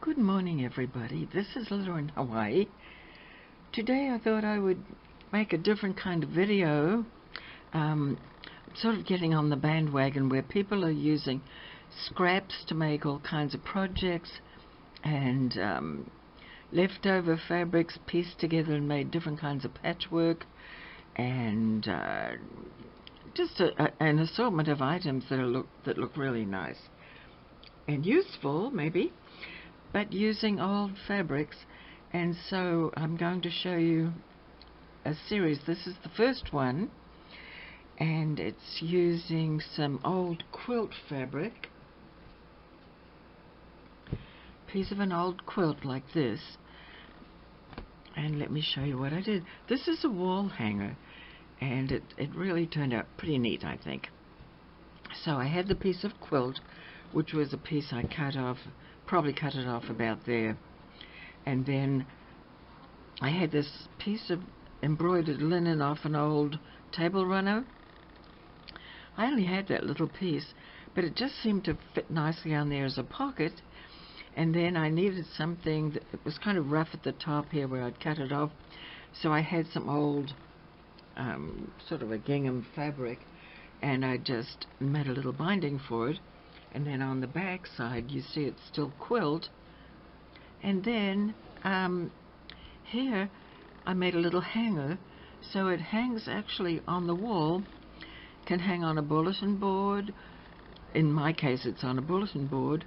Good morning, everybody. This is Lila in Hawaii. Today I thought I would make a different kind of video. Sort of getting on the bandwagon where people are using scraps to make all kinds of projects and leftover fabrics pieced together and made different kinds of patchwork and just an assortment of items that look really nice and useful, maybe, but using old fabrics. And so I'm going to show you a series. This is the first one, and it's using some old quilt fabric, piece of an old quilt like this. And let me show you what I did. This is a wall hanger, and it really turned out pretty neat, I think. So I had the piece of quilt, which was a piece I cut off, probably cut it off about there. And then I had this piece of embroidered linen off an old table runner. I only had that little piece, but it just seemed to fit nicely on there as a pocket. And then I needed something that was kind of rough at the top here where I'd cut it off. So I had some old sort of a gingham fabric, and I just made a little binding for it. And then on the back side, you see it's still quilt. And then here I made a little hanger, so it hangs actually on the wall. Can hang on a bulletin board. In my case, it's on a bulletin board,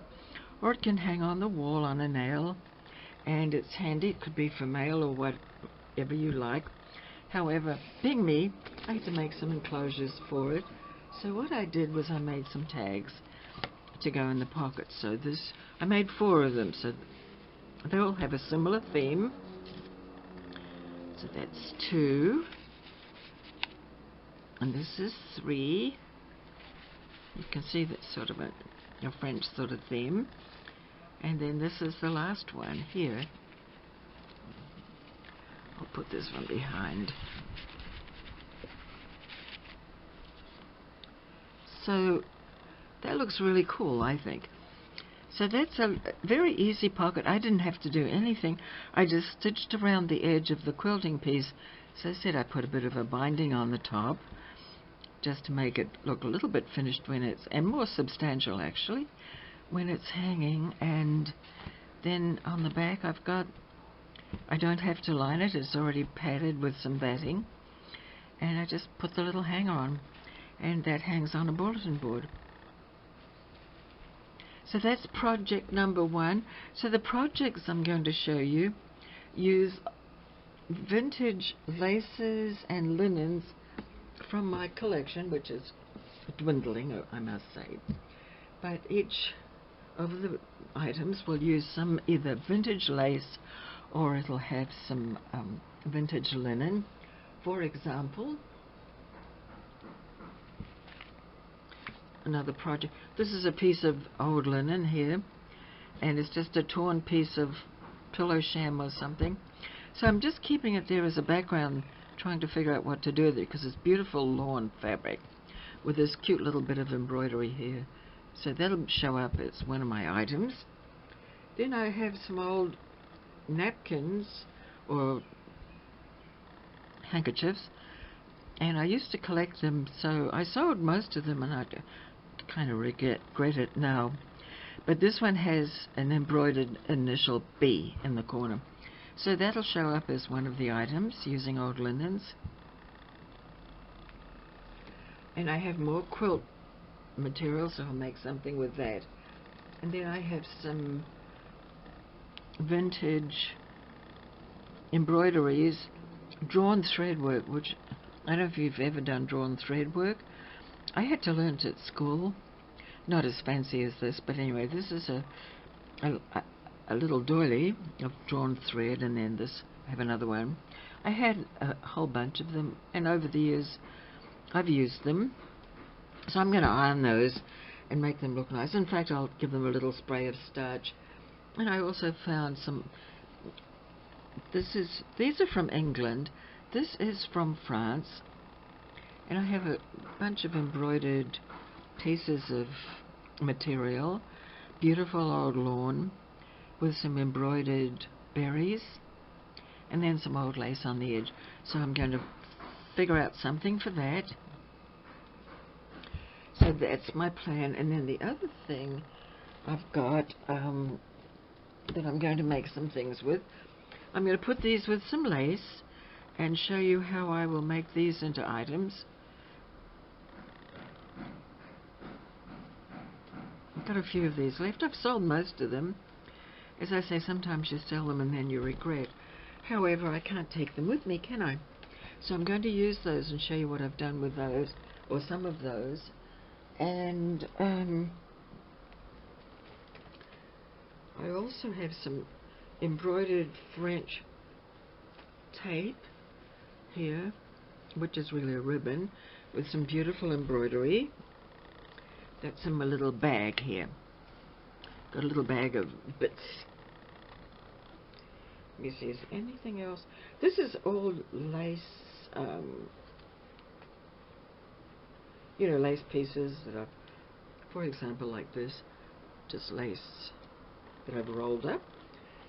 or it can hang on the wall on a nail, and it's handy. It could be for mail or whatever you like. However, being me, I had to make some enclosures for it. So what I did was I made some tags to go in the pockets. So I made 4 of them, so they all have a similar theme. So that's 2, and this is 3. You can see that's sort of a French sort of theme. And then this is the last one here. I'll put this one behind. So that looks really cool, I think. So that's a very easy pocket. I didn't have to do anything. I just stitched around the edge of the quilting piece. So I said I put a bit of a binding on the top, just to make it look a little bit finished when it's, and more substantial actually, when it's hanging. And then on the back I don't have to line it. It's already padded with some batting. And I just put the little hanger on, and that hangs on a bulletin board. So that's project number 1. So the projects I'm going to show you use vintage laces and linens from my collection, which is dwindling, I must say. But each of the items will use some either vintage lace, or it'll have some vintage linen. For example, another project. This is a piece of old linen here, and it's just a torn piece of pillow sham or something. So I'm just keeping it there as a background, trying to figure out what to do with it, because it's beautiful lawn fabric with this cute little bit of embroidery here. So that'll show up as one of my items. Then I have some old napkins or handkerchiefs, and I used to collect them, so I sold most of them, and I kind of regret it now. But this one has an embroidered initial B in the corner, so that'll show up as one of the items using old linens. And I have more quilt material, so I'll make something with that. And then I have some vintage embroideries, drawn thread work, which I don't know if you've ever done drawn thread work. I had to learn it at school. Not as fancy as this, but anyway, this is a little doily of drawn thread, and then I have another one. I had a whole bunch of them, and over the years I've used them. So I'm going to iron those and make them look nice. In fact, I'll give them a little spray of starch. And I also found some, these are from England. This is from France. And I have a bunch of embroidered pieces of material, beautiful old lawn, with some embroidered berries and then some old lace on the edge. So I'm going to figure out something for that. So that's my plan. And then the other thing I've got that I'm going to make some things with, I'm going to put these with some lace and show you how I will make these into items. I've got a few of these left. I've sold most of them. As I say, sometimes you sell them and then you regret. However, I can't take them with me, can I? So I'm going to use those and show you what I've done with those, or some of those. And I also have some embroidered French tape here, which is really a ribbon with some beautiful embroidery. That's in my little bag here. Got a little bag of bits. Let me see, is there anything else? This is all lace, lace pieces that I've, for example, like this, just lace that I've rolled up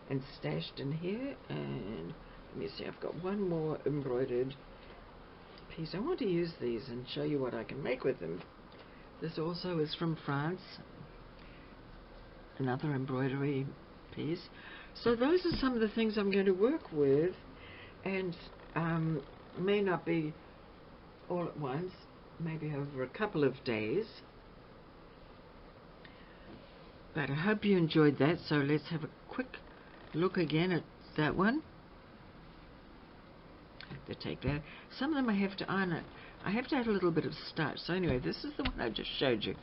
and stashed in here. And let me see, I've got one more embroidered piece. I want to use these and show you what I can make with them. This also is from France, another embroidery piece. So those are some of the things I'm going to work with, and may not be all at once, maybe over a couple of days. But I hope you enjoyed that. So let's have a quick look again at that one. I have to take that. Some of them I have to iron it. I have to add a little bit of starch. So anyway, this is the one I just showed you.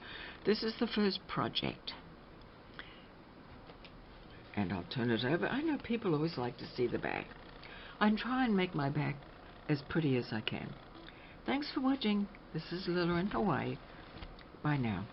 This is the first project. And I'll turn it over. I know people always like to see the back. I try and make my back as pretty as I can. Thanks for watching. This is Lila in Hawaii. Bye now.